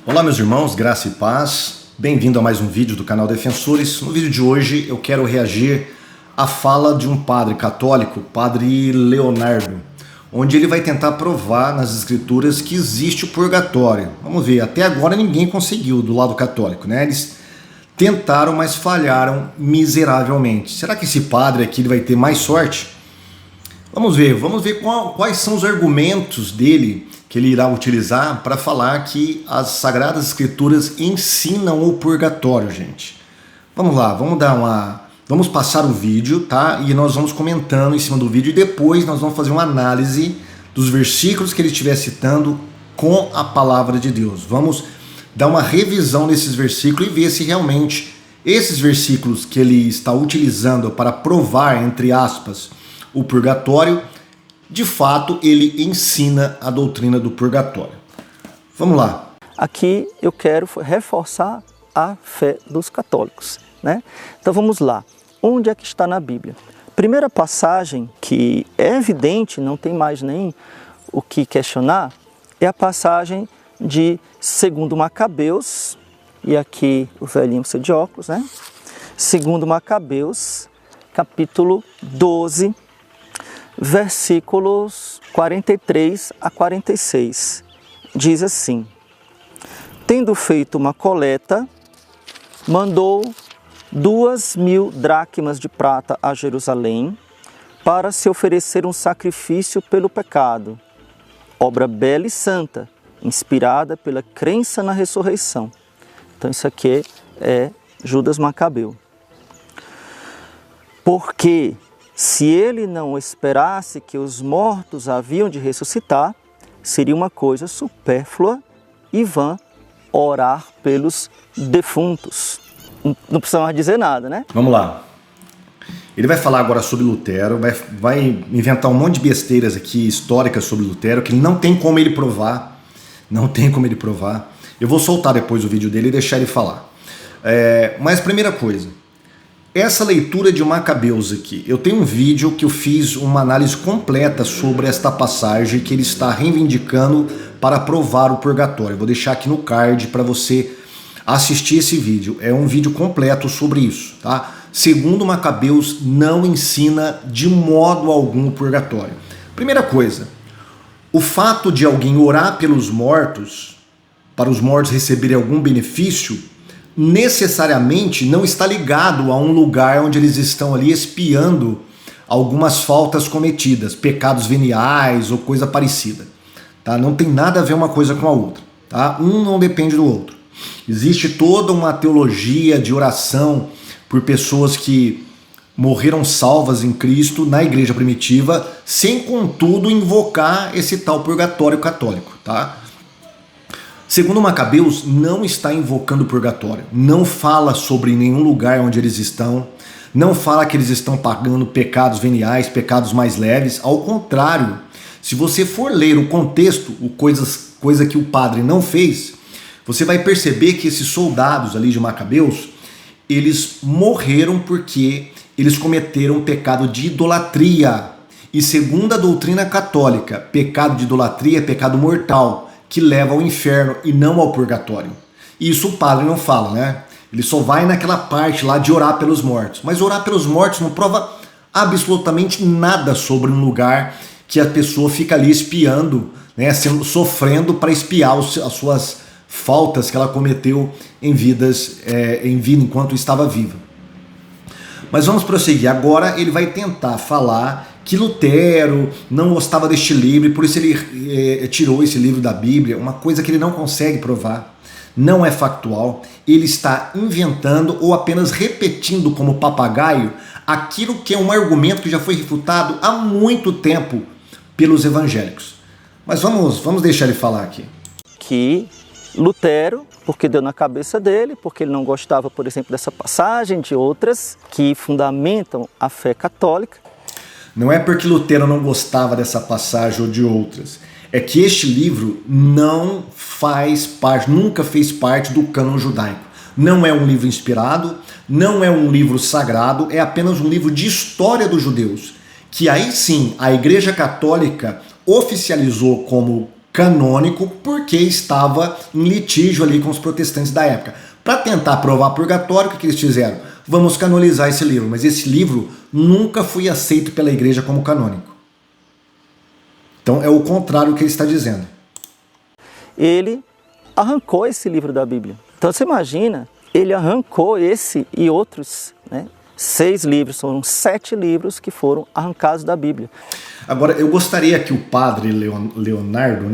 Olá meus irmãos, graça e paz, bem-vindo a mais um vídeo do canal Defensores. No vídeo de hoje eu quero reagir à fala de um padre católico, Padre Leonardo, onde ele vai tentar provar nas escrituras que existe o purgatório. Vamos ver, até agora ninguém conseguiu do lado católico, né? Eles tentaram, mas falharam miseravelmente. Será que esse padre aqui ele vai ter mais sorte? Vamos ver quais são os argumentos dele que ele irá utilizar para falar que as Sagradas Escrituras ensinam o purgatório, gente. Vamos lá, vamos passar o vídeo, tá? E nós vamos comentando em cima do vídeo e depois nós vamos fazer uma análise dos versículos que ele estiver citando com a palavra de Deus. Vamos dar uma revisão desses versículos e ver se realmente esses versículos que ele está utilizando para provar, entre aspas, o purgatório, de fato ele ensina a doutrina do purgatório. Vamos lá. Aqui eu quero reforçar a fé dos católicos, né? Então vamos lá. Onde é que está na Bíblia? Primeira passagem que é evidente, não tem mais nem o que questionar, é a passagem de 2 Macabeus, e aqui o velhinho precisa de óculos, né? 2 Macabeus, capítulo 12, versículos 43 a 46, diz assim: tendo feito uma coleta, mandou 2.000 dracmas de prata a Jerusalém para se oferecer um sacrifício pelo pecado, obra bela e santa, inspirada pela crença na ressurreição. Então isso aqui é Judas Macabeu. Porque se ele não esperasse que os mortos haviam de ressuscitar, seria uma coisa supérflua e vã orar pelos defuntos. Não precisa mais dizer nada, né? Vamos lá. Ele vai falar agora sobre Lutero, vai inventar um monte de besteiras aqui históricas sobre Lutero, que não tem como ele provar. Não tem como ele provar. Eu vou soltar depois o vídeo dele e deixar ele falar. Mas primeira coisa, essa leitura de Macabeus aqui, eu tenho um vídeo que eu fiz uma análise completa sobre esta passagem que ele está reivindicando para provar o purgatório. Eu vou deixar aqui no card para você assistir esse vídeo. É um vídeo completo sobre isso, tá? Segundo Macabeus, não ensina de modo algum o purgatório. Primeira coisa, o fato de alguém orar pelos mortos, para os mortos receberem algum benefício, necessariamente não está ligado a um lugar onde eles estão ali espiando algumas faltas cometidas, pecados veniais ou coisa parecida, tá? Não tem nada a ver uma coisa com a outra, tá? Um não depende do outro. Existe toda uma teologia de oração por pessoas que morreram salvas em Cristo na igreja primitiva, sem contudo invocar esse tal purgatório católico, tá? Segundo Macabeus, não está invocando o purgatório, não fala sobre nenhum lugar onde eles estão, não fala que eles estão pagando pecados veniais, pecados mais leves. Ao contrário, se você for ler o contexto, coisa que o padre não fez, você vai perceber que esses soldados ali de Macabeus, eles morreram porque eles cometeram pecado de idolatria. E segundo a doutrina católica, pecado de idolatria é pecado mortal, que leva ao inferno e não ao purgatório. Isso o padre não fala, né? Ele só vai naquela parte lá de orar pelos mortos. Mas orar pelos mortos não prova absolutamente nada sobre um lugar que a pessoa fica ali espiando, né? Sofrendo para espiar as suas faltas que ela cometeu em vida enquanto estava viva. Mas vamos prosseguir. Agora ele vai tentar falar que Lutero não gostava deste livro e por isso ele tirou esse livro da Bíblia, uma coisa que ele não consegue provar, não é factual. Ele está inventando ou apenas repetindo como papagaio aquilo que é um argumento que já foi refutado há muito tempo pelos evangélicos. Mas vamos deixar ele falar aqui. Que Lutero, porque deu na cabeça dele, porque ele não gostava, por exemplo, dessa passagem, de outras que fundamentam a fé católica. Não é porque Lutero não gostava dessa passagem ou de outras. É que este livro não faz parte, nunca fez parte do cânon judaico. Não é um livro inspirado, não é um livro sagrado, é apenas um livro de história dos judeus. Que aí sim, a Igreja Católica oficializou como canônico porque estava em litígio ali com os protestantes da época. Para tentar provar purgatório, o que eles fizeram? Vamos canonizar esse livro, mas esse livro nunca foi aceito pela igreja como canônico. Então é o contrário do que ele está dizendo. Ele arrancou esse livro da Bíblia. Então você imagina, ele arrancou esse e outros, né? 6 livros, são 7 livros que foram arrancados da Bíblia. Agora, eu gostaria que o padre Leonardo,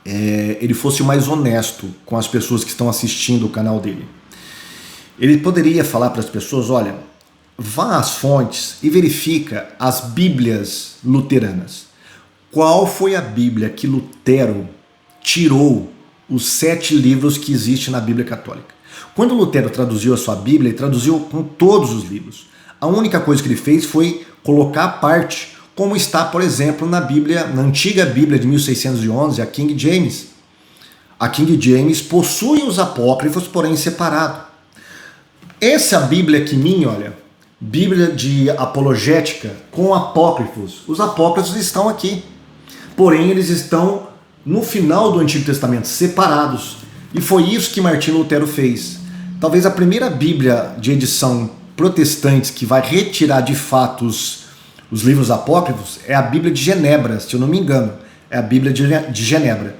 ele fosse mais honesto com as pessoas que estão assistindo o canal dele. Ele poderia falar para as pessoas, olha, vá às fontes e verifica as Bíblias luteranas. Qual foi a Bíblia que Lutero tirou os 7 livros que existem na Bíblia Católica? Quando Lutero traduziu a sua Bíblia, ele traduziu com todos os livros. A única coisa que ele fez foi colocar a parte, como está, por exemplo, na antiga Bíblia de 1611, a King James. A King James possui os apócrifos, porém separado. Essa Bíblia aqui minha, olha, Bíblia de apologética com apócrifos. Os apócrifos estão aqui, porém eles estão no final do Antigo Testamento, separados. E foi isso que Martinho Lutero fez. Talvez a primeira Bíblia de edição protestante que vai retirar de fato os livros apócrifos é a Bíblia de Genebra, se eu não me engano. É a Bíblia de Genebra.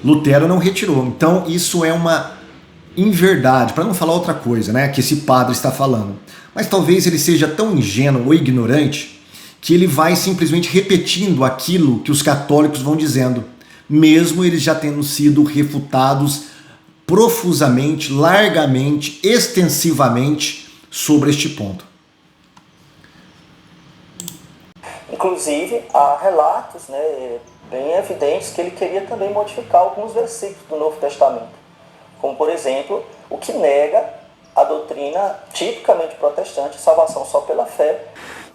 Lutero não retirou. Então isso é uma inverdade, para não falar outra coisa, né, que esse padre está falando. Mas talvez ele seja tão ingênuo ou ignorante que ele vai simplesmente repetindo aquilo que os católicos vão dizendo, mesmo eles já tendo sido refutados profusamente, largamente, extensivamente sobre este ponto. Inclusive, há relatos, né, bem evidentes que ele queria também modificar alguns versículos do Novo Testamento. Como, por exemplo, o que nega a doutrina tipicamente protestante, salvação só pela fé.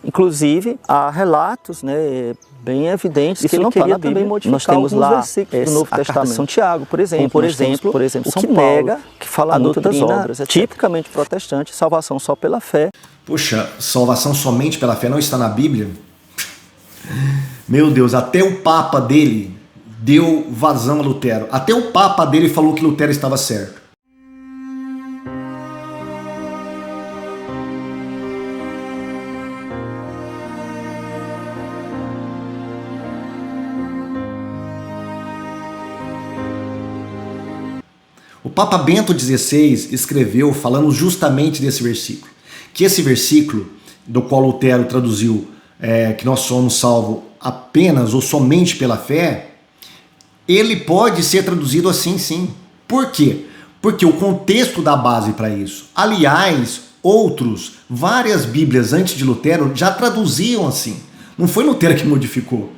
Inclusive, há relatos, né, bem evidentes que ele queria também modificar. Nós temos lá do Novo Testamento, São Tiago, por exemplo, o que nega, que fala muito das obras, tipicamente protestante, salvação só pela fé. Poxa, salvação somente pela fé não está na Bíblia? Meu Deus, até o Papa dele deu vazão a Lutero. Até o Papa dele falou que Lutero estava certo. O Papa Bento XVI escreveu falando justamente desse versículo. Que esse versículo, do qual Lutero traduziu que nós somos salvos apenas ou somente pela fé, ele pode ser traduzido assim sim. Por quê? Porque o contexto dá base para isso. Aliás, várias Bíblias antes de Lutero já traduziam assim. Não foi Lutero que modificou.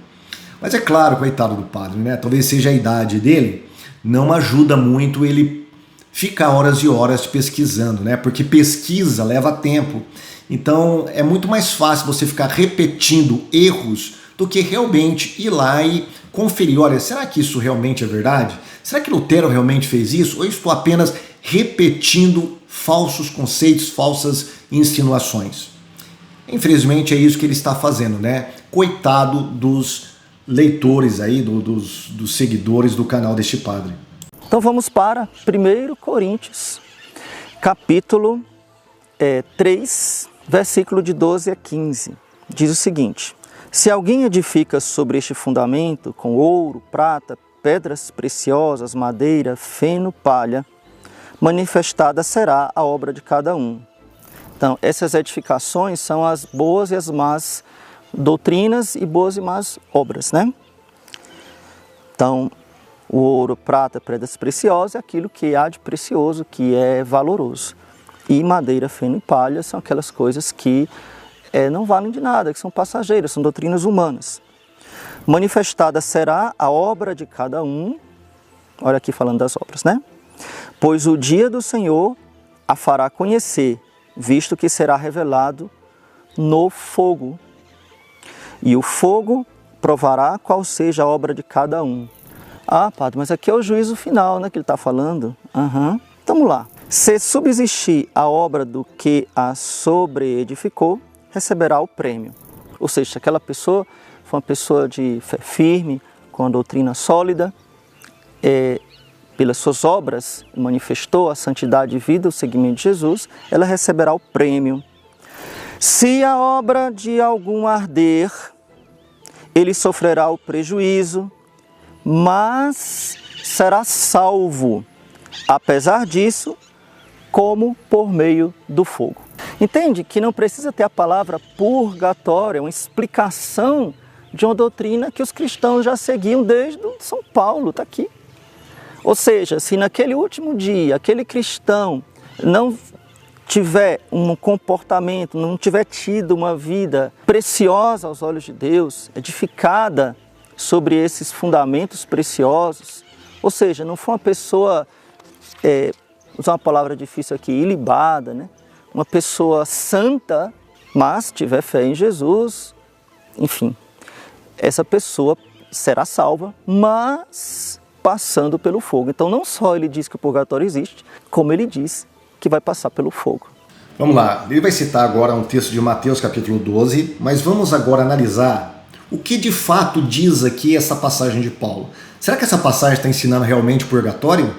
Mas é claro, coitado do padre, né? Talvez seja a idade dele, não ajuda muito ele ficar horas e horas pesquisando, né? Porque pesquisa leva tempo. Então é muito mais fácil você ficar repetindo erros do que realmente ir lá e conferir, olha, será que isso realmente é verdade? Será que Lutero realmente fez isso? Ou eu estou apenas repetindo falsos conceitos, falsas insinuações? Infelizmente é isso que ele está fazendo, né? Coitado dos leitores aí, dos seguidores do canal deste padre. Então vamos para 1 Coríntios, capítulo 3, versículo de 12 a 15. Diz o seguinte: se alguém edifica sobre este fundamento com ouro, prata, pedras preciosas, madeira, feno, palha, manifestada será a obra de cada um. Então, essas edificações são as boas e as más doutrinas e boas e más obras, né? Então, o ouro, prata, pedras preciosas é aquilo que há de precioso, que é valoroso. E madeira, feno e palha são aquelas coisas que não valem de nada, que são passageiras, são doutrinas humanas. Manifestada será a obra de cada um, olha aqui falando das obras, né? Pois o dia do Senhor a fará conhecer, visto que será revelado no fogo. E o fogo provará qual seja a obra de cada um. Ah, padre, mas aqui é o juízo final, né, que ele está falando. Vamos lá. Se subsistir a obra do que a sobreedificou, receberá o prêmio. Ou seja, se aquela pessoa foi uma pessoa de fé firme, com a doutrina sólida, pelas suas obras, manifestou a santidade de vida, o seguimento de Jesus, ela receberá o prêmio. Se a obra de algum arder, ele sofrerá o prejuízo, mas será salvo, apesar disso, como por meio do fogo. Entende que não precisa ter a palavra purgatório, é uma explicação de uma doutrina que os cristãos já seguiam desde São Paulo, está aqui. Ou seja, se naquele último dia, aquele cristão não tiver um comportamento, não tiver tido uma vida preciosa aos olhos de Deus, edificada sobre esses fundamentos preciosos, ou seja, não for uma pessoa, usar uma palavra difícil aqui, ilibada, né? Uma pessoa santa, mas tiver fé em Jesus, enfim, essa pessoa será salva, mas passando pelo fogo. Então não só ele diz que o purgatório existe, como ele diz que vai passar pelo fogo. Vamos lá, ele vai citar agora um texto de Mateus capítulo 12, mas vamos agora analisar o que de fato diz aqui essa passagem de Paulo. Será que essa passagem está ensinando realmente o purgatório?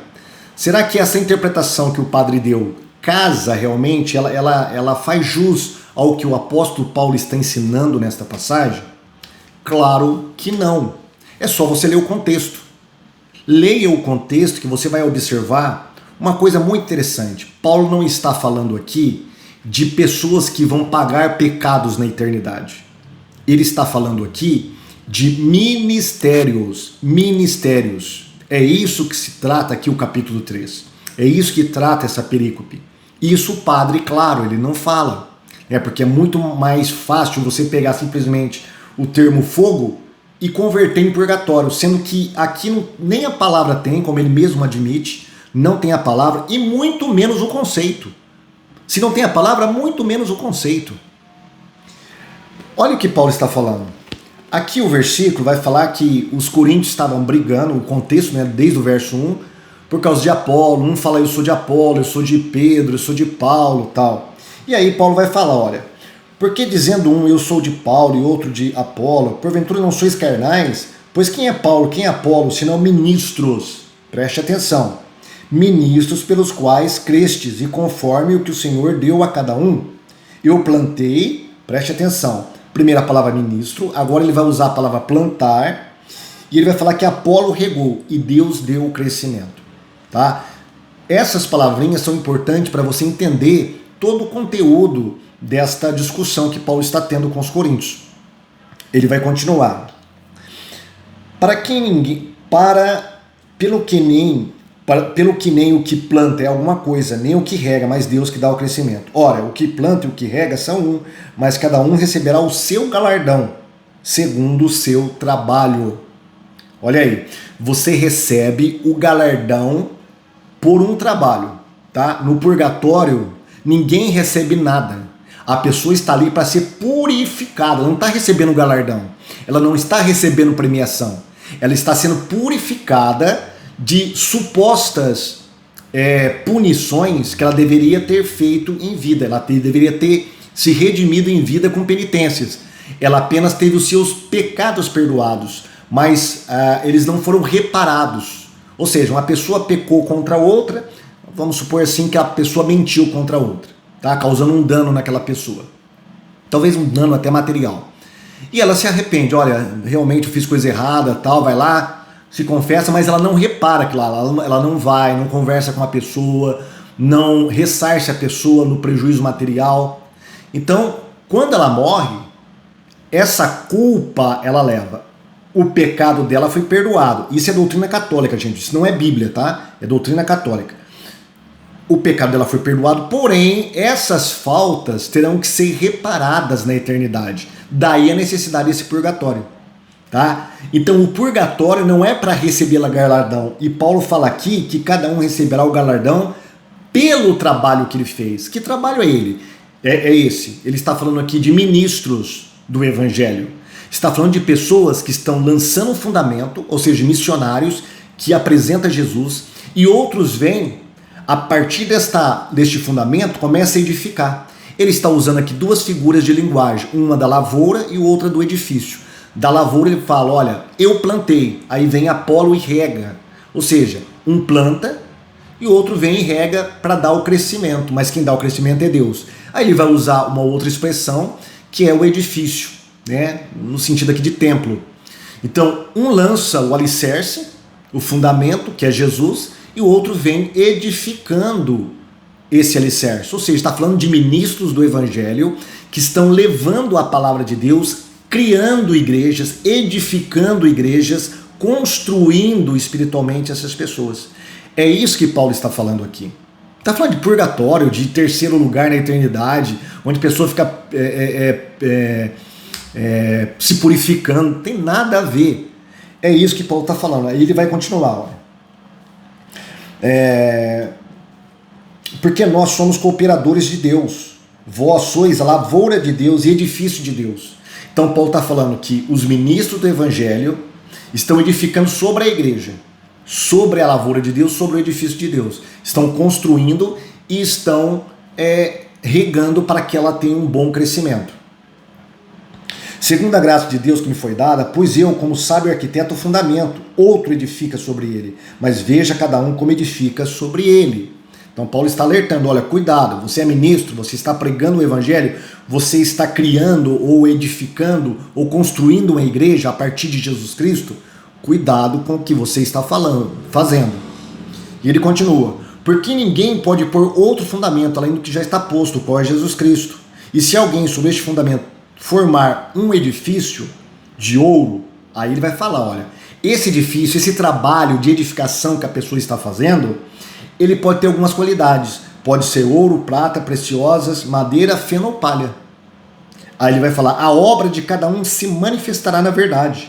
Será que essa interpretação que o padre deu casa realmente, ela faz jus ao que o apóstolo Paulo está ensinando nesta passagem? Claro que não. É só você ler o contexto. Leia o contexto que você vai observar uma coisa muito interessante. Paulo não está falando aqui de pessoas que vão pagar pecados na eternidade. Ele está falando aqui de ministérios. Ministérios. É isso que se trata aqui o capítulo 3. É isso que trata essa perícope. Isso o padre, claro, ele não fala. Porque é muito mais fácil você pegar simplesmente o termo fogo e converter em purgatório, sendo que aqui nem a palavra tem, como ele mesmo admite, não tem a palavra e muito menos o conceito. Se não tem a palavra, muito menos o conceito. Olha o que Paulo está falando. Aqui o versículo vai falar que os coríntios estavam brigando, o contexto, né, desde o verso 1, por causa de Apolo. Um fala, eu sou de Apolo, eu sou de Pedro, eu sou de Paulo, tal. E aí Paulo vai falar, olha, porque dizendo um, eu sou de Paulo e outro de Apolo, porventura não sois carnais? Pois quem é Paulo, quem é Apolo, senão ministros? Preste atenção. Ministros pelos quais crestes, e conforme o que o Senhor deu a cada um. Eu plantei, preste atenção, primeira palavra ministro, agora ele vai usar a palavra plantar, e ele vai falar que Apolo regou, e Deus deu o crescimento. Tá? Essas palavrinhas são importantes para você entender todo o conteúdo desta discussão que Paulo está tendo com os coríntios. Ele vai continuar. Pelo que nem o que planta é alguma coisa, nem o que rega, mas Deus que dá o crescimento. Ora, o que planta e o que rega são um, mas cada um receberá o seu galardão, segundo o seu trabalho. Olha aí, você recebe o galardão por um trabalho, tá? No purgatório, ninguém recebe nada. A pessoa está ali para ser purificada, não está recebendo galardão. Ela não está recebendo premiação. Ela está sendo purificada de supostas punições que ela deveria ter feito em vida. Ela deveria ter se redimido em vida com penitências. Ela apenas teve os seus pecados perdoados, mas eles não foram reparados. Ou seja, uma pessoa pecou contra outra, vamos supor assim que a pessoa mentiu contra a outra, tá? Causando um dano naquela pessoa. Talvez um dano até material. E ela se arrepende, olha, realmente eu fiz coisa errada, tal, vai lá, se confessa, mas ela não repara aquilo lá, ela não vai, não conversa com a pessoa, não ressarce a pessoa no prejuízo material. Então, quando ela morre, essa culpa ela leva. O pecado dela foi perdoado. Isso é doutrina católica, gente. Isso não é Bíblia, tá? É doutrina católica. O pecado dela foi perdoado, porém, essas faltas terão que ser reparadas na eternidade. Daí a necessidade desse purgatório, tá? Então, o purgatório não é para receber o galardão. E Paulo fala aqui que cada um receberá o galardão pelo trabalho que ele fez. Que trabalho é ele? É esse. Ele está falando aqui de ministros do Evangelho. Está falando de pessoas que estão lançando um fundamento, ou seja, missionários que apresentam Jesus, e outros vêm, a partir deste fundamento, começa a edificar. Ele está usando aqui duas figuras de linguagem, uma da lavoura e outra do edifício. Da lavoura ele fala, olha, eu plantei, aí vem Apolo e rega. Ou seja, um planta e outro vem e rega para dar o crescimento, mas quem dá o crescimento é Deus. Aí ele vai usar uma outra expressão, que é o edifício, né? No sentido aqui de templo. Então, um lança o alicerce, o fundamento, que é Jesus, e o outro vem edificando esse alicerce. Ou seja, está falando de ministros do Evangelho que estão levando a palavra de Deus, criando igrejas, edificando igrejas, construindo espiritualmente essas pessoas. É isso que Paulo está falando aqui. Está falando de purgatório, de terceiro lugar na eternidade, onde a pessoa fica se purificando. Não tem nada a ver. É isso que Paulo está falando. Aí ele vai continuar. Porque nós somos cooperadores de Deus. Vós sois a lavoura de Deus e edifício de Deus. Então Paulo está falando que os ministros do Evangelho estão edificando sobre a igreja, sobre a lavoura de Deus, sobre o edifício de Deus. Estão construindo e estão regando para que ela tenha um bom crescimento. Segundo a graça de Deus que me foi dada, pus eu, como sábio arquiteto, o fundamento, outro edifica sobre ele, mas veja cada um como edifica sobre ele. Então Paulo está alertando, olha, cuidado, você é ministro, você está pregando o evangelho, você está criando ou edificando ou construindo uma igreja a partir de Jesus Cristo, cuidado com o que você está fazendo. E ele continua, porque ninguém pode pôr outro fundamento além do que já está posto, qual é Jesus Cristo. E se alguém sobre este fundamento formar um edifício de ouro, aí ele vai falar, olha, esse edifício, esse trabalho de edificação que a pessoa está fazendo, ele pode ter algumas qualidades. Pode ser ouro, prata, preciosas, madeira, feno ou palha. Aí ele vai falar, a obra de cada um se manifestará na verdade.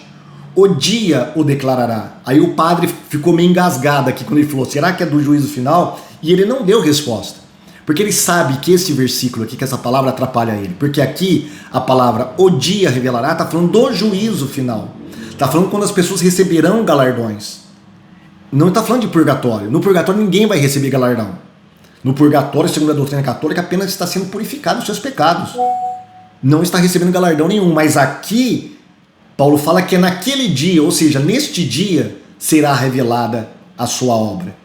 O dia o declarará. Aí o padre ficou meio engasgado aqui quando ele falou, será que é do juízo final? E ele não deu resposta. Porque ele sabe que esse versículo aqui, que essa palavra atrapalha ele. Porque aqui a palavra o dia revelará está falando do juízo final. Está falando quando as pessoas receberão galardões. Não está falando de purgatório. No purgatório ninguém vai receber galardão. No purgatório, segundo a doutrina católica, apenas está sendo purificado dos seus pecados. Não está recebendo galardão nenhum. Mas aqui, Paulo fala que é naquele dia, ou seja, neste dia, será revelada a sua obra.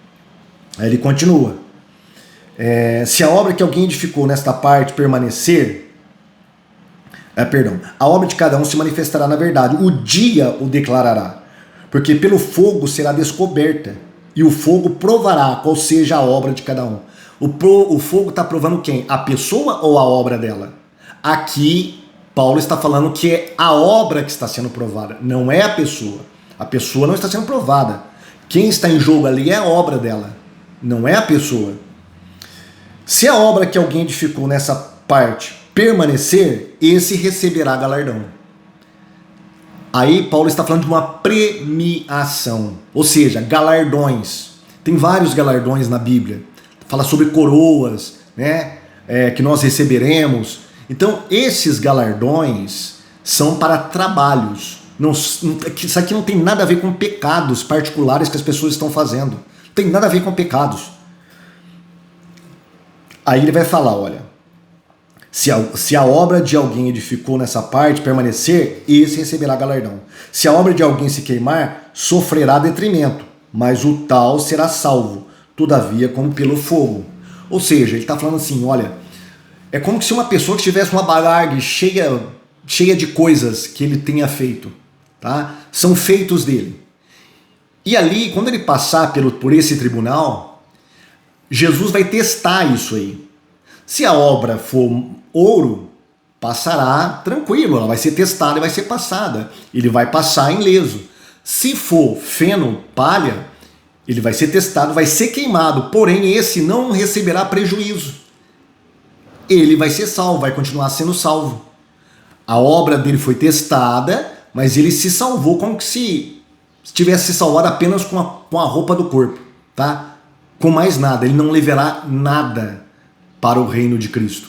Aí ele continua. Se a obra que alguém edificou nesta parte permanecer, a obra de cada um se manifestará na verdade. O dia o declarará. Porque pelo fogo será descoberta, e o fogo provará qual seja a obra de cada um. O fogo está provando quem? A pessoa ou a obra dela? Aqui, Paulo está falando que é a obra que está sendo provada, não é a pessoa. A pessoa não está sendo provada. Quem está em jogo ali é a obra dela, não é a pessoa. Se a obra que alguém edificou nessa parte permanecer, esse receberá galardão. Aí Paulo está falando de uma premiação, ou seja, galardões. Tem vários galardões na Bíblia. Fala sobre coroas, né, que nós receberemos. Então, esses galardões são para trabalhos. Isso aqui não tem nada a ver com pecados particulares que as pessoas estão fazendo. Não tem nada a ver com pecados. Aí ele vai falar, olha, se a obra de alguém edificou nessa parte permanecer, esse receberá galardão. Se a obra de alguém se queimar, sofrerá detrimento, mas o tal será salvo, todavia como pelo fogo. Ou seja, ele está falando assim, olha, é como se uma pessoa que tivesse uma bagagem cheia de coisas que ele tenha feito, tá? São feitos dele. E ali, quando ele passar por esse tribunal, Jesus vai testar isso aí. Se a obra for ouro, passará tranquilo, ela vai ser testada e vai ser passada. Ele vai passar ileso. Se for feno, palha, ele vai ser testado, vai ser queimado, porém esse não receberá prejuízo. Ele vai ser salvo, vai continuar sendo salvo. A obra dele foi testada, mas ele se salvou como se tivesse se salvado apenas com a roupa do corpo, tá? Com mais nada, ele não levará nada para o reino de Cristo.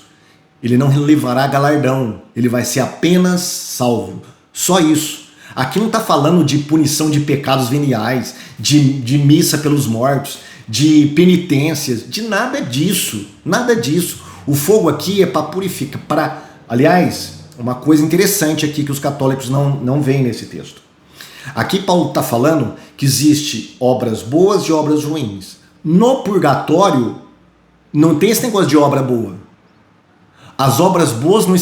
Ele não levará galardão, ele vai ser apenas salvo. Só isso. Aqui não está falando de punição de pecados veniais, de missa pelos mortos, de penitências, de nada disso. Nada disso. O fogo aqui é para purificar. Aliás, uma coisa interessante aqui que os católicos não veem nesse texto. Aqui Paulo está falando que existe obras boas e obras ruins. No purgatório não tem esse negócio de obra boa. As obras boas não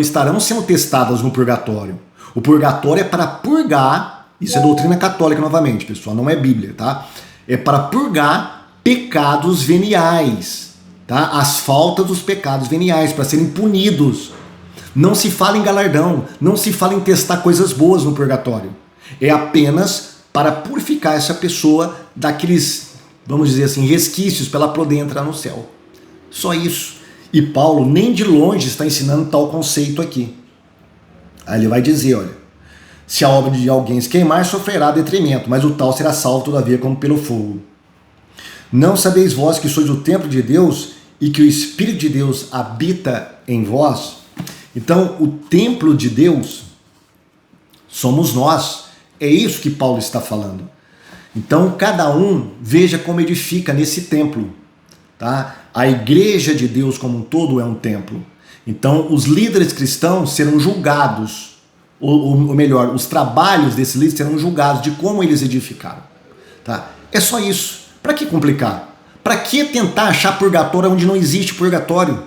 estarão sendo testadas no purgatório. O purgatório é para purgar, isso é doutrina católica novamente, pessoal, não é Bíblia, tá? É para purgar pecados veniais, tá? As faltas dos pecados veniais, para serem punidos. Não se fala em galardão, não se fala em testar coisas boas no purgatório. É apenas para purificar essa pessoa daqueles, vamos dizer assim, resquícios para ela poder entrar no céu. Só isso. E Paulo nem de longe está ensinando tal conceito aqui. Aí ele vai dizer, olha, se a obra de alguém se queimar, sofrerá detrimento, mas o tal será salvo todavia como pelo fogo. Não sabeis vós que sois o templo de Deus e que o Espírito de Deus habita em vós? Então, o templo de Deus somos nós. É isso que Paulo está falando. Então, cada um veja como edifica nesse templo. Tá? A igreja de Deus como um todo é um templo. Então, os líderes cristãos serão julgados, ou melhor, os trabalhos desses líderes serão julgados de como eles edificaram. Tá? É só isso. Para que complicar? Para que tentar achar purgatório onde não existe purgatório?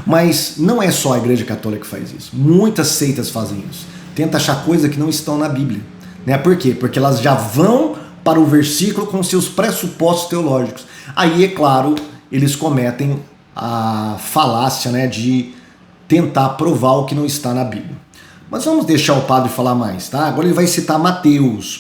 Mas não é só a Igreja Católica que faz isso. Muitas seitas fazem isso. Tenta achar coisas que não estão na Bíblia. Né? Por quê? Porque elas já vão para o versículo com seus pressupostos teológicos. Aí, é claro, eles cometem a falácia, né, de tentar provar o que não está na Bíblia. Mas vamos deixar o padre falar mais, tá? Agora ele vai citar Mateus.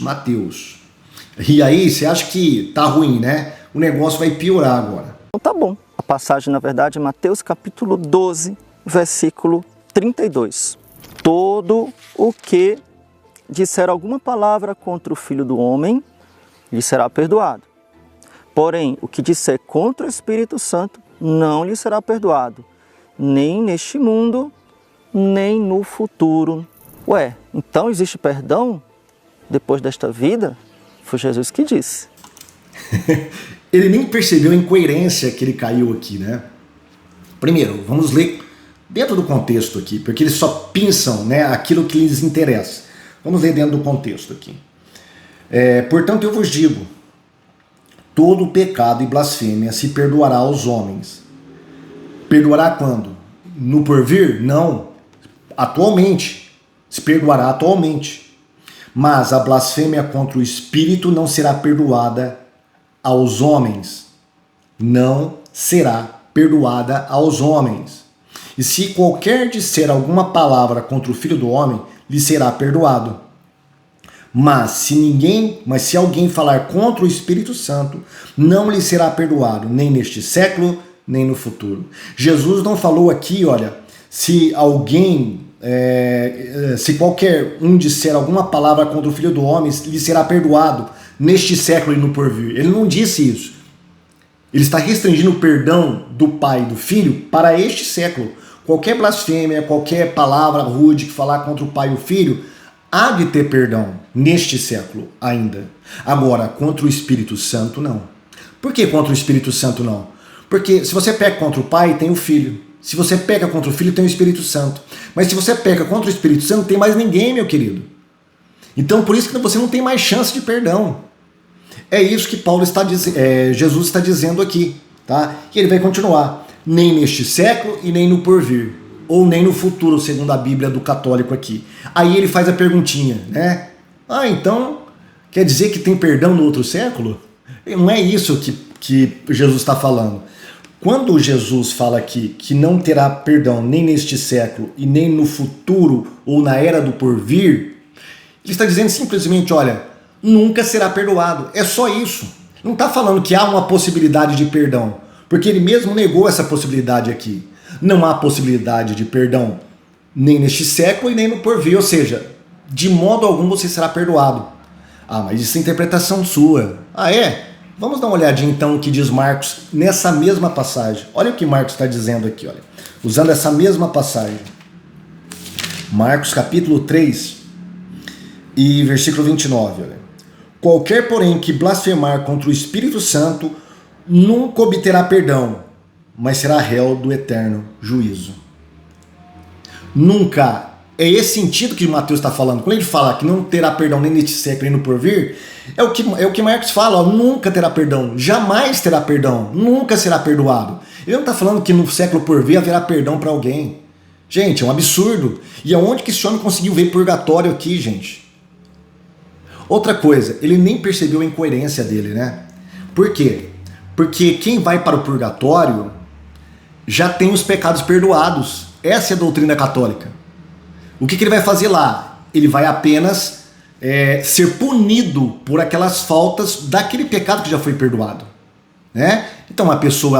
E aí, você acha que tá ruim, né? O negócio vai piorar agora. Então tá bom. A passagem, na verdade, é Mateus capítulo 12, versículo 32. Todo o que disser alguma palavra contra o Filho do Homem, lhe será perdoado. Porém, o que disser contra o Espírito Santo, não lhe será perdoado, nem neste mundo, nem no futuro. Ué, então existe perdão depois desta vida? Foi Jesus que disse. Ele nem percebeu a incoerência que ele caiu aqui, né? Primeiro, vamos ler dentro do contexto aqui, porque eles só pensam, né, aquilo que lhes interessa. Vamos ler dentro do contexto aqui. Portanto, eu vos digo, todo pecado e blasfêmia se perdoará aos homens. Perdoará quando? No porvir? Não. Atualmente. Se perdoará atualmente. Mas a blasfêmia contra o Espírito não será perdoada aos homens. Não será perdoada aos homens. E se qualquer disser alguma palavra contra o Filho do Homem, lhe será perdoado. Mas se alguém falar contra o Espírito Santo, não lhe será perdoado, nem neste século, nem no futuro. Jesus não falou aqui, olha, se qualquer um disser alguma palavra contra o Filho do Homem, lhe será perdoado neste século e no porvir. Ele não disse isso. Ele está restringindo o perdão do Pai e do Filho para este século. Qualquer blasfêmia, qualquer palavra rude que falar contra o Pai e o Filho, há de ter perdão neste século ainda. Agora, contra o Espírito Santo, não. Por que contra o Espírito Santo, não? Porque se você peca contra o Pai, tem o Filho. Se você peca contra o Filho, tem o Espírito Santo. Mas se você peca contra o Espírito Santo, não tem mais ninguém, meu querido. Então, por isso que você não tem mais chance de perdão. É isso que Jesus está dizendo aqui. Tá? E ele vai continuar. Nem neste século e nem no porvir. Ou nem no futuro, segundo a Bíblia do católico aqui. Aí ele faz a perguntinha, né? Então, quer dizer que tem perdão no outro século? Não é isso que Jesus está falando. Quando Jesus fala aqui que não terá perdão nem neste século e nem no futuro ou na era do porvir, ele está dizendo simplesmente, olha, nunca será perdoado. É só isso. Não está falando que há uma possibilidade de perdão, porque ele mesmo negou essa possibilidade aqui. Não há possibilidade de perdão nem neste século e nem no porvir, ou seja, de modo algum você será perdoado. Mas isso é interpretação sua. É? Vamos dar uma olhadinha então o que diz Marcos nessa mesma passagem. Olha o que Marcos está dizendo aqui, olha. Usando essa mesma passagem. Marcos capítulo 3 e versículo 29, olha. Qualquer, porém, que blasfemar contra o Espírito Santo nunca obterá perdão, mas será réu do eterno juízo. nunca. É esse sentido que Mateus está falando. Quando ele fala que não terá perdão nem neste século nem no porvir, é o que Marcos fala, ó, nunca terá perdão, jamais terá perdão, nunca será perdoado. Ele não está falando que no século porvir haverá perdão para alguém. Gente, é um absurdo. E aonde que esse homem conseguiu ver purgatório aqui, gente? Outra coisa, ele nem percebeu a incoerência dele, né? Por quê? Porque quem vai para o purgatório já tem os pecados perdoados. Essa é a doutrina católica. O que ele vai fazer lá? Ele vai apenas ser punido por aquelas faltas daquele pecado que já foi perdoado, né? Então a pessoa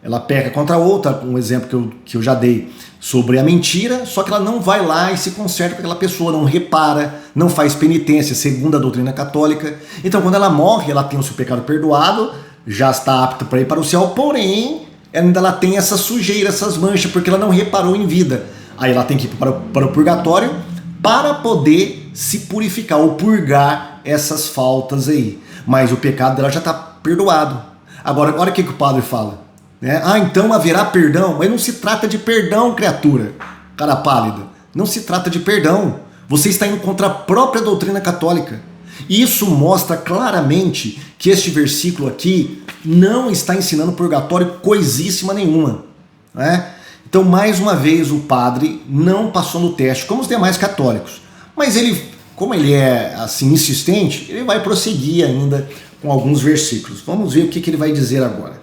ela peca contra a outra, um exemplo que eu já dei sobre a mentira, só que ela não vai lá e se conserta com aquela pessoa, não repara, não faz penitência, segundo a doutrina católica. Então quando ela morre, ela tem o seu pecado perdoado, já está apta para ir para o céu, porém ainda ela tem essa sujeira, essas manchas, porque ela não reparou em vida. Aí ela tem que ir para o purgatório para poder se purificar ou purgar essas faltas aí. Mas o pecado dela já está perdoado. Agora, olha o que o padre fala. Né? Então haverá perdão. Mas não se trata de perdão, criatura. Cara pálida. Não se trata de perdão. Você está indo contra a própria doutrina católica. E isso mostra claramente que este versículo aqui não está ensinando purgatório coisíssima nenhuma. Né? Então, mais uma vez, o padre não passou no teste, como os demais católicos. Mas ele, como ele é assim insistente, ele vai prosseguir ainda com alguns versículos. Vamos ver o que ele vai dizer agora.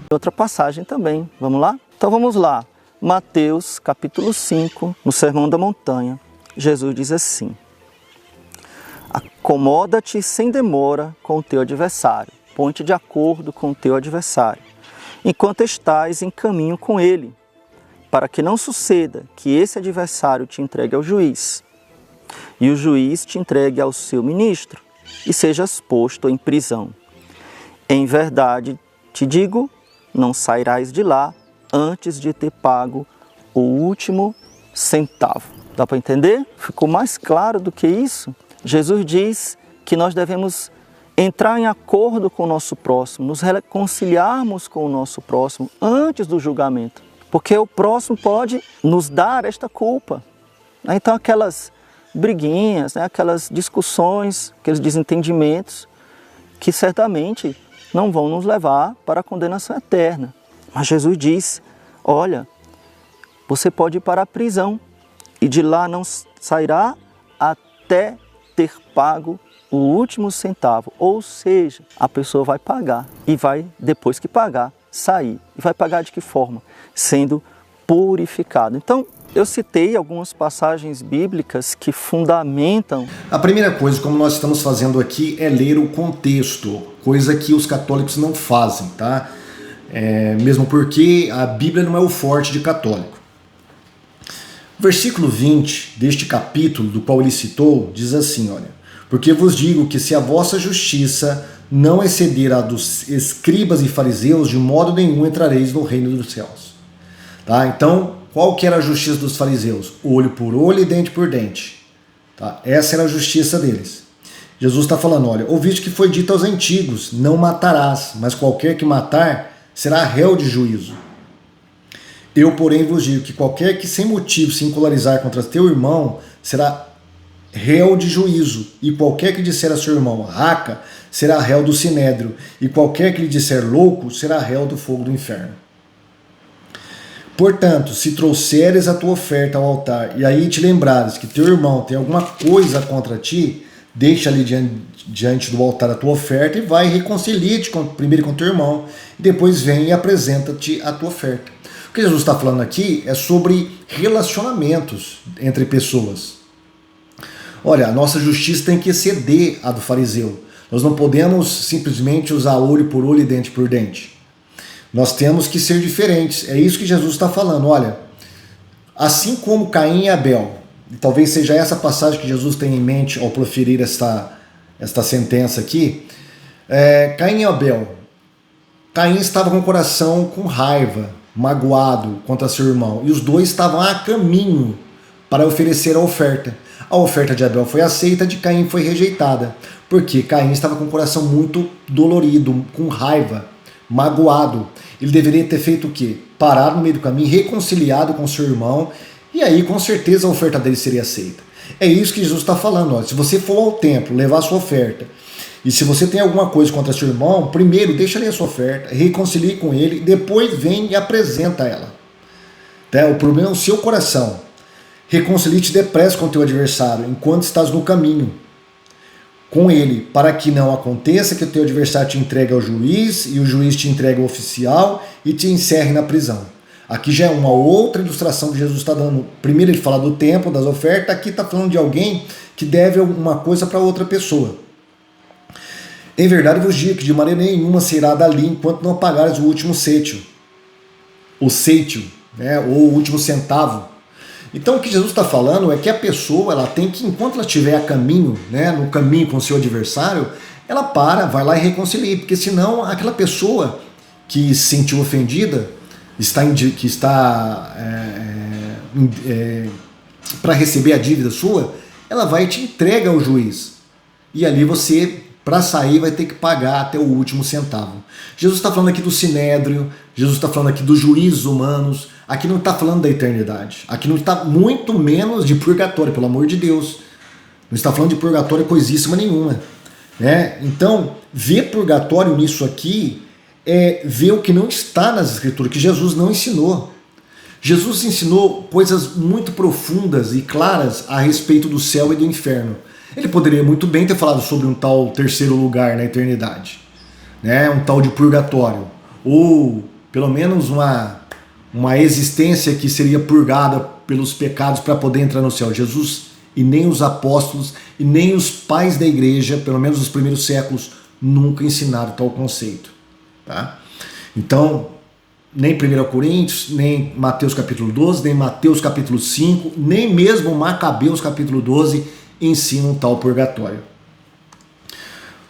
Outra passagem também, vamos lá? Então vamos lá. Mateus capítulo 5, no Sermão da Montanha, Jesus diz assim: acomoda-te sem demora com o teu adversário, põe-te de acordo com o teu adversário, enquanto estás em caminho com ele, para que não suceda que esse adversário te entregue ao juiz, e o juiz te entregue ao seu ministro, e sejas posto em prisão. Em verdade te digo, não sairás de lá antes de ter pago o último centavo. Dá para entender? Ficou mais claro do que isso? Jesus diz que nós devemos entrar em acordo com o nosso próximo, nos reconciliarmos com o nosso próximo antes do julgamento, porque o próximo pode nos dar esta culpa. Então aquelas briguinhas, aquelas discussões, aqueles desentendimentos que certamente não vão nos levar para a condenação eterna. Mas Jesus diz, olha, você pode ir para a prisão e de lá não sairá até ter pago o último centavo. Ou seja, a pessoa vai pagar e vai, depois que pagar, sair. E vai pagar de que forma? Sendo purificado. Então, eu citei algumas passagens bíblicas que fundamentam. A primeira coisa, como nós estamos fazendo aqui, é ler o contexto, coisa que os católicos não fazem, tá? Mesmo porque a Bíblia não é o forte de católico. Versículo 20 deste capítulo, do qual ele citou, diz assim, olha: porque vos digo que se a vossa justiça não exceder a dos escribas e fariseus, de modo nenhum entrareis no reino dos céus. Tá? Então, qual que era a justiça dos fariseus? Olho por olho e dente por dente. Tá? Essa era a justiça deles. Jesus está falando, olha, ouviste que foi dito aos antigos, não matarás, mas qualquer que matar será réu de juízo. Eu, porém, vos digo que qualquer que sem motivo se encolarizar contra teu irmão será réu de juízo, e qualquer que disser a seu irmão raca será réu do sinédrio, e qualquer que lhe disser louco será réu do fogo do inferno. Portanto, se trouxeres a tua oferta ao altar, e aí te lembrares que teu irmão tem alguma coisa contra ti, deixa ali diante do altar a tua oferta e vai e reconcilia-te primeiro com teu irmão, e depois vem e apresenta-te a tua oferta. O que Jesus está falando aqui é sobre relacionamentos entre pessoas. Olha, a nossa justiça tem que exceder a do fariseu. Nós não podemos simplesmente usar olho por olho e dente por dente. Nós temos que ser diferentes. É isso que Jesus está falando. Olha, assim como Caim e Abel, e talvez seja essa passagem que Jesus tem em mente ao proferir esta sentença aqui, Caim e Abel. Caim estava com o coração com raiva, magoado contra seu irmão, e os dois estavam a caminho para oferecer a oferta. A oferta de Abel foi aceita, a de Caim foi rejeitada, porque Caim estava com o coração muito dolorido, com raiva, magoado. Ele deveria ter feito o quê? Parado no meio do caminho, reconciliado com seu irmão, e aí com certeza a oferta dele seria aceita. É isso que Jesus está falando. Ó. Se você for ao templo levar a sua oferta, e se você tem alguma coisa contra seu irmão, primeiro deixa ali a sua oferta, reconcilie com ele, depois vem e apresenta ela. Tá? O problema é o seu coração. Reconcilie-te depressa com o teu adversário, enquanto estás no caminho com ele, para que não aconteça que o teu adversário te entregue ao juiz, e o juiz te entregue ao oficial e te encerre na prisão. Aqui já é uma outra ilustração que Jesus está dando. Primeiro ele fala do tempo, das ofertas, aqui está falando de alguém que deve alguma coisa para outra pessoa. Em verdade vos digo que de maneira nenhuma será dali enquanto não pagares o último cêtio. O cêtio, né, ou o último centavo. Então o que Jesus está falando é que a pessoa, ela tem que, enquanto ela estiver a caminho, né, no caminho com o seu adversário, ela vai lá e reconcilia, porque senão aquela pessoa que se sentiu ofendida, que está para receber a dívida sua, ela vai e te entrega ao juiz. E ali você, para sair, vai ter que pagar até o último centavo. Jesus está falando aqui do sinédrio, Jesus está falando aqui dos juízes humanos, aqui não está falando da eternidade, aqui não está muito menos de purgatório, pelo amor de Deus. Não está falando de purgatório coisíssima nenhuma. Né? Então, ver purgatório nisso aqui é ver o que não está nas Escrituras, que Jesus não ensinou. Jesus ensinou coisas muito profundas e claras a respeito do céu e do inferno. Ele poderia muito bem ter falado sobre um tal terceiro lugar na eternidade, né? Um tal de purgatório, ou pelo menos uma existência que seria purgada pelos pecados para poder entrar no céu. Jesus e nem os apóstolos e nem os pais da igreja, pelo menos nos primeiros séculos, nunca ensinaram tal conceito. Tá? Então, nem 1 Coríntios, nem Mateus capítulo 12, nem Mateus capítulo 5, nem mesmo Macabeus capítulo 12 ensinam tal purgatório.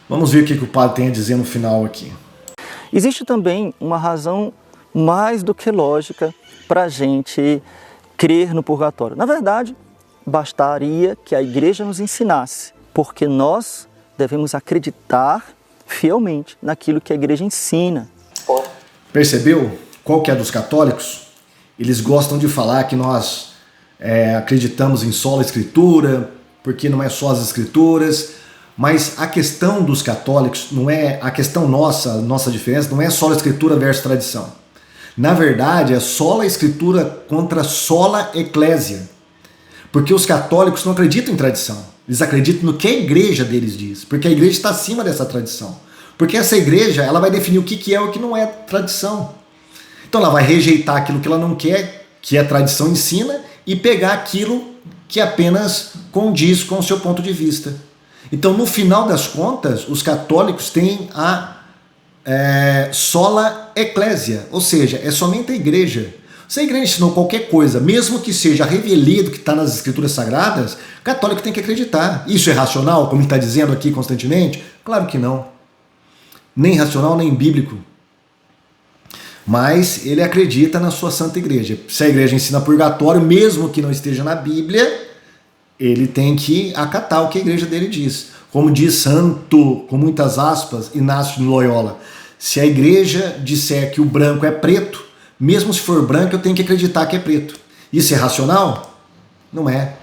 Vamos ver o que o padre tem a dizer no final aqui. Existe também uma razão mais do que lógica para a gente crer no purgatório. Na verdade, bastaria que a igreja nos ensinasse, porque nós devemos acreditar fielmente naquilo que a igreja ensina. Percebeu qual que é dos católicos? Eles gostam de falar que nós acreditamos em sola escritura, porque não é só as escrituras, mas a questão dos católicos não é a questão nossa diferença não é sola escritura versus tradição. Na verdade, é sola escritura contra sola eclésia. Porque os católicos não acreditam em tradição. Eles acreditam no que a igreja deles diz. Porque a igreja está acima dessa tradição. Porque essa igreja, ela vai definir o que é e o que não é tradição. Então ela vai rejeitar aquilo que ela não quer, que a tradição ensina, e pegar aquilo que apenas condiz com o seu ponto de vista. Então, no final das contas, os católicos têm a sola eclésia, ou seja, é somente a igreja. Se a igreja ensinou qualquer coisa, mesmo que seja a revelia do que está nas escrituras sagradas, o católico tem que acreditar. Isso é racional, como ele está dizendo aqui constantemente? Claro que não. Nem racional, nem bíblico. Mas ele acredita na sua santa igreja. Se a igreja ensina purgatório, mesmo que não esteja na Bíblia, ele tem que acatar o que a igreja dele diz. Como diz santo, com muitas aspas, Inácio de Loyola, se a igreja disser que o branco é preto, mesmo se for branco, eu tenho que acreditar que é preto. Isso é racional? Não é.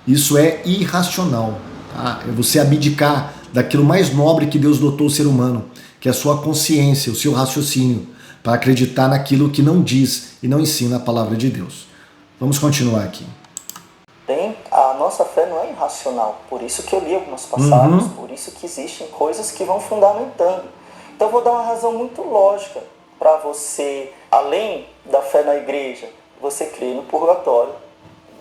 Isso é irracional. Tá? É você abdicar daquilo mais nobre que Deus dotou o ser humano, que é a sua consciência, o seu raciocínio, para acreditar naquilo que não diz e não ensina a palavra de Deus. Vamos continuar aqui. A nossa fé não é irracional, por isso que eu li algumas passagens, por isso que existem coisas que vão fundamentando. Então eu vou dar uma razão muito lógica para você, além da fé na igreja, você crer no purgatório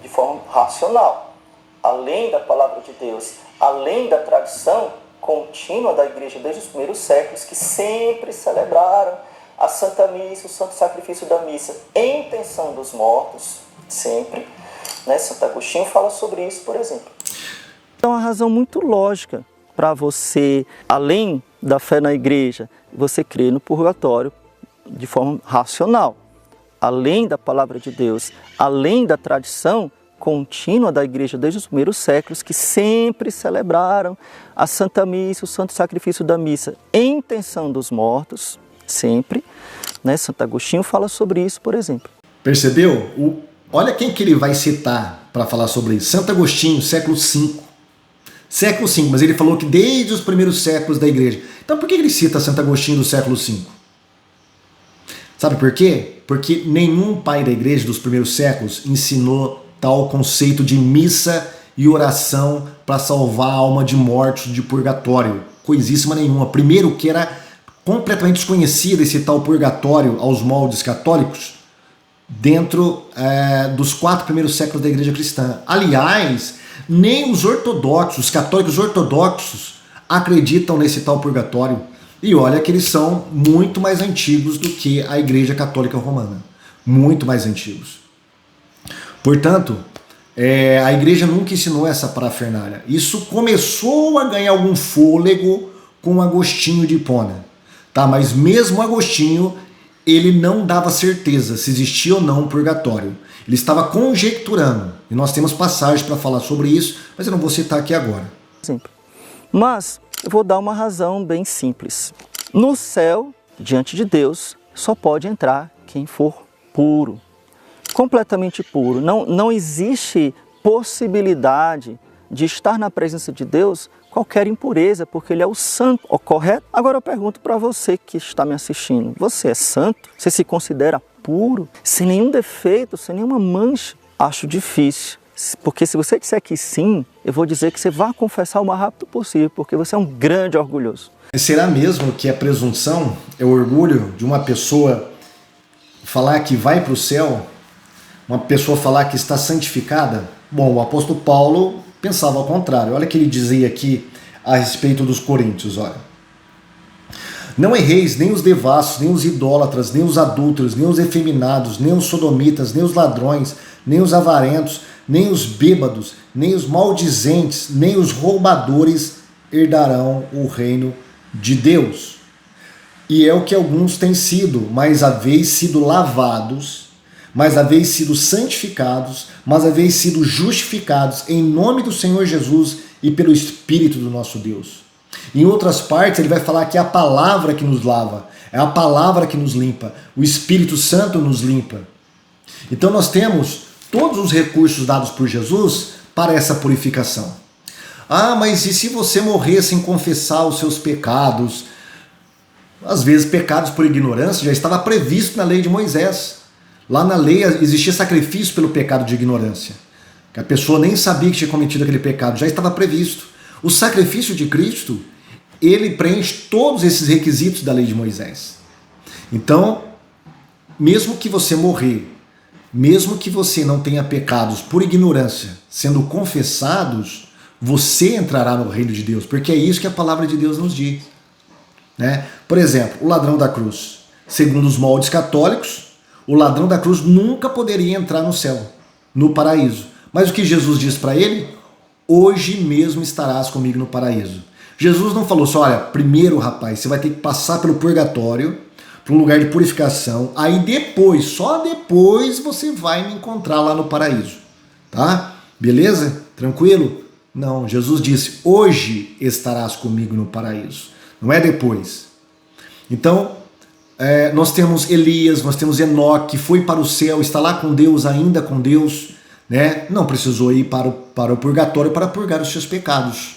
de forma racional. Além da palavra de Deus, além da tradição contínua da igreja desde os primeiros séculos, que sempre celebraram a Santa Missa, o Santo Sacrifício da Missa, em intenção dos mortos, sempre. Né? Santo Agostinho fala sobre isso, por exemplo. Então, uma razão muito lógica para você, além da fé na igreja, você crer no purgatório de forma racional. Além da palavra de Deus, além da tradição contínua da igreja desde os primeiros séculos, que sempre celebraram a Santa Missa, o Santo Sacrifício da Missa, em intenção dos mortos, sempre, né? Santo Agostinho fala sobre isso, por exemplo. Percebeu? Olha quem que ele vai citar para falar sobre isso. Santo Agostinho, século V. Século V, mas ele falou que desde os primeiros séculos da igreja. Então por que ele cita Santo Agostinho do século V? Sabe por quê? Porque nenhum pai da igreja dos primeiros séculos ensinou tal conceito de missa e oração para salvar a alma de mortos de purgatório. Coisíssima nenhuma. Primeiro que era completamente desconhecido esse tal purgatório aos moldes católicos dentro dos 4 primeiros séculos da igreja cristã. Aliás, nem os ortodoxos, os católicos ortodoxos acreditam nesse tal purgatório. E olha que eles são muito mais antigos do que a Igreja Católica Romana. Muito mais antigos. Portanto, a igreja nunca ensinou essa parafernália. Isso começou a ganhar algum fôlego com Agostinho de Hipona. Tá? Mas mesmo Agostinho, ele não dava certeza se existia ou não um purgatório. Ele estava conjecturando. E nós temos passagens para falar sobre isso, mas eu não vou citar aqui agora. Simples. Mas eu vou dar uma razão bem simples. No céu, diante de Deus, só pode entrar quem for puro. Completamente puro. Não existe possibilidade de estar na presença de Deus qualquer impureza, porque Ele é o santo, correto? Agora eu pergunto para você que está me assistindo, você é santo? Você se considera puro? Sem nenhum defeito, sem nenhuma mancha? Acho difícil, porque se você disser que sim, eu vou dizer que você vai confessar o mais rápido possível, porque você é um grande orgulhoso. Será mesmo que a presunção é o orgulho de uma pessoa falar que vai para o céu? Uma pessoa falar que está santificada? Bom, o apóstolo Paulo pensava ao contrário. Olha o que ele dizia aqui a respeito dos coríntios, olha. Não erreis nem os devassos, nem os idólatras, nem os adúlteros, nem os efeminados, nem os sodomitas, nem os ladrões, nem os avarentos, nem os bêbados, nem os maldizentes, nem os roubadores herdarão o reino de Deus. E é o que alguns têm sido, mas haveis sido lavados, mas haveis sido santificados, mas haveis sido justificados em nome do Senhor Jesus e pelo Espírito do nosso Deus. Em outras partes ele vai falar que é a palavra que nos lava, é a palavra que nos limpa, o Espírito Santo nos limpa. Então nós temos todos os recursos dados por Jesus para essa purificação. Ah, mas e se você morrer sem confessar os seus pecados? Às vezes pecados por ignorância já estava previsto na lei de Moisés. Lá na lei existia sacrifício pelo pecado de ignorância. Que a pessoa nem sabia que tinha cometido aquele pecado, já estava previsto. O sacrifício de Cristo, ele preenche todos esses requisitos da lei de Moisés. Então, mesmo que você morrer, mesmo que você não tenha pecados por ignorância, sendo confessados, você entrará no reino de Deus, porque é isso que a palavra de Deus nos diz. Né? Por exemplo, o ladrão da cruz. Segundo os moldes católicos, o ladrão da cruz nunca poderia entrar no céu, no paraíso. Mas o que Jesus diz para ele? Hoje mesmo estarás comigo no paraíso. Jesus não falou só, olha, primeiro, rapaz, você vai ter que passar pelo purgatório, para um lugar de purificação, aí depois, só depois você vai me encontrar lá no paraíso. Tá? Beleza? Tranquilo? Não, Jesus disse, hoje estarás comigo no paraíso. Não é depois. Então, nós temos Elias, nós temos Enoque, que foi para o céu, está lá com Deus, ainda com Deus, né? Não precisou ir para o purgatório para purgar os seus pecados.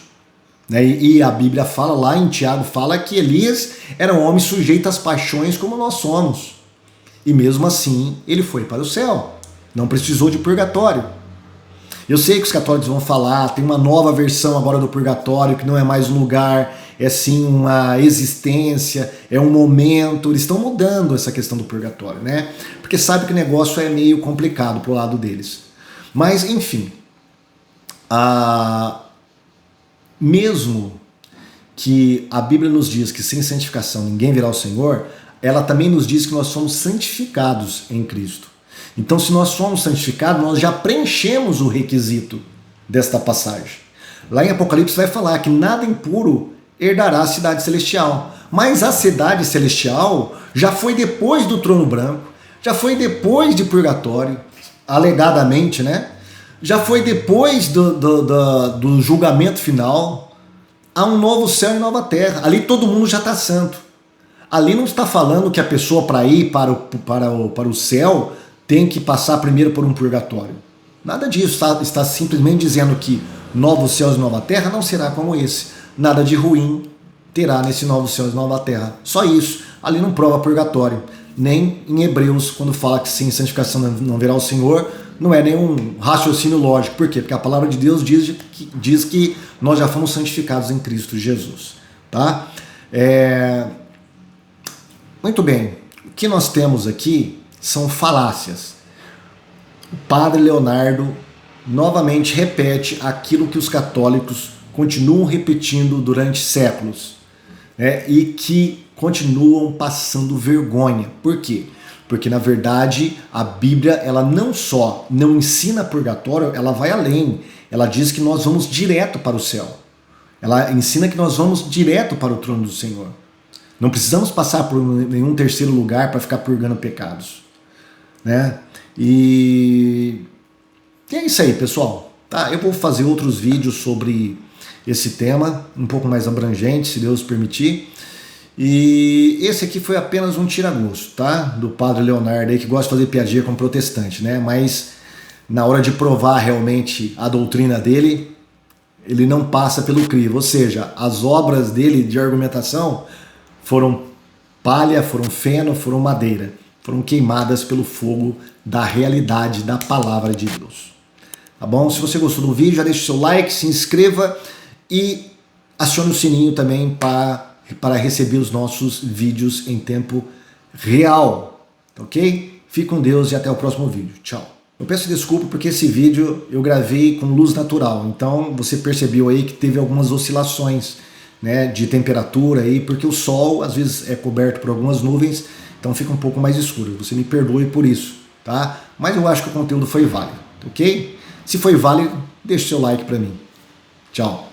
Né? E a Bíblia fala lá em Tiago, fala que Elias era um homem sujeito às paixões como nós somos. E mesmo assim, ele foi para o céu. Não precisou de purgatório. Eu sei que os católicos vão falar, tem uma nova versão agora do purgatório, que não é mais um lugar, é sim uma existência, é um momento. Eles estão mudando essa questão do purgatório, né? Porque sabe que o negócio é meio complicado pro lado deles. Mas, enfim, mesmo que a Bíblia nos diz que sem santificação ninguém verá o Senhor, ela também nos diz que nós somos santificados em Cristo. Então, se nós somos santificados, nós já preenchemos o requisito desta passagem. Lá em Apocalipse vai falar que nada impuro herdará a cidade celestial. Mas a cidade celestial já foi depois do trono branco, já foi depois de purgatório, alegadamente, né? Já foi depois do julgamento final. Há um novo céu e nova terra. Ali todo mundo já está santo. Ali não está falando que a pessoa para ir para o céu tem que passar primeiro por um purgatório. Nada disso, está simplesmente dizendo que novos céus e nova terra não será como esse. Nada de ruim terá nesse novos céus e nova terra. Só isso. Ali não prova purgatório. Nem em Hebreus, quando fala que sem santificação não verá o Senhor, não é nenhum raciocínio lógico. Por quê? Porque a palavra de Deus diz que nós já fomos santificados em Cristo Jesus. Tá? Muito bem. O que nós temos aqui são falácias. O padre Leonardo novamente repete aquilo que os católicos continuam repetindo durante séculos, né, e que continuam passando vergonha. Por quê? Porque, na verdade, a Bíblia ela não só não ensina purgatório, ela vai além. Ela diz que nós vamos direto para o céu. Ela ensina que nós vamos direto para o trono do Senhor. Não precisamos passar por nenhum terceiro lugar para ficar purgando pecados, né? E é isso aí, pessoal. Tá, eu vou fazer outros vídeos sobre esse tema, um pouco mais abrangente, se Deus permitir. E esse aqui foi apenas um tira-gosto, tá? Do padre Leonardo aí, que gosta de fazer piadinha com protestante, né? Mas na hora de provar realmente a doutrina dele, ele não passa pelo crivo. Ou seja, as obras dele de argumentação foram palha, foram feno, foram madeira. Foram queimadas pelo fogo da realidade da palavra de Deus. Tá bom? Se você gostou do vídeo, já deixa o seu like, se inscreva e acione o sininho também para receber os nossos vídeos em tempo real. Ok? Fique com Deus e até o próximo vídeo. Tchau. Eu peço desculpa porque esse vídeo eu gravei com luz natural. Então você percebeu aí que teve algumas oscilações, né, de temperatura aí, porque o sol às vezes é coberto por algumas nuvens, então fica um pouco mais escuro. Você me perdoe por isso, tá? Mas eu acho que o conteúdo foi válido, ok? Se foi válido, deixe seu like para mim. Tchau.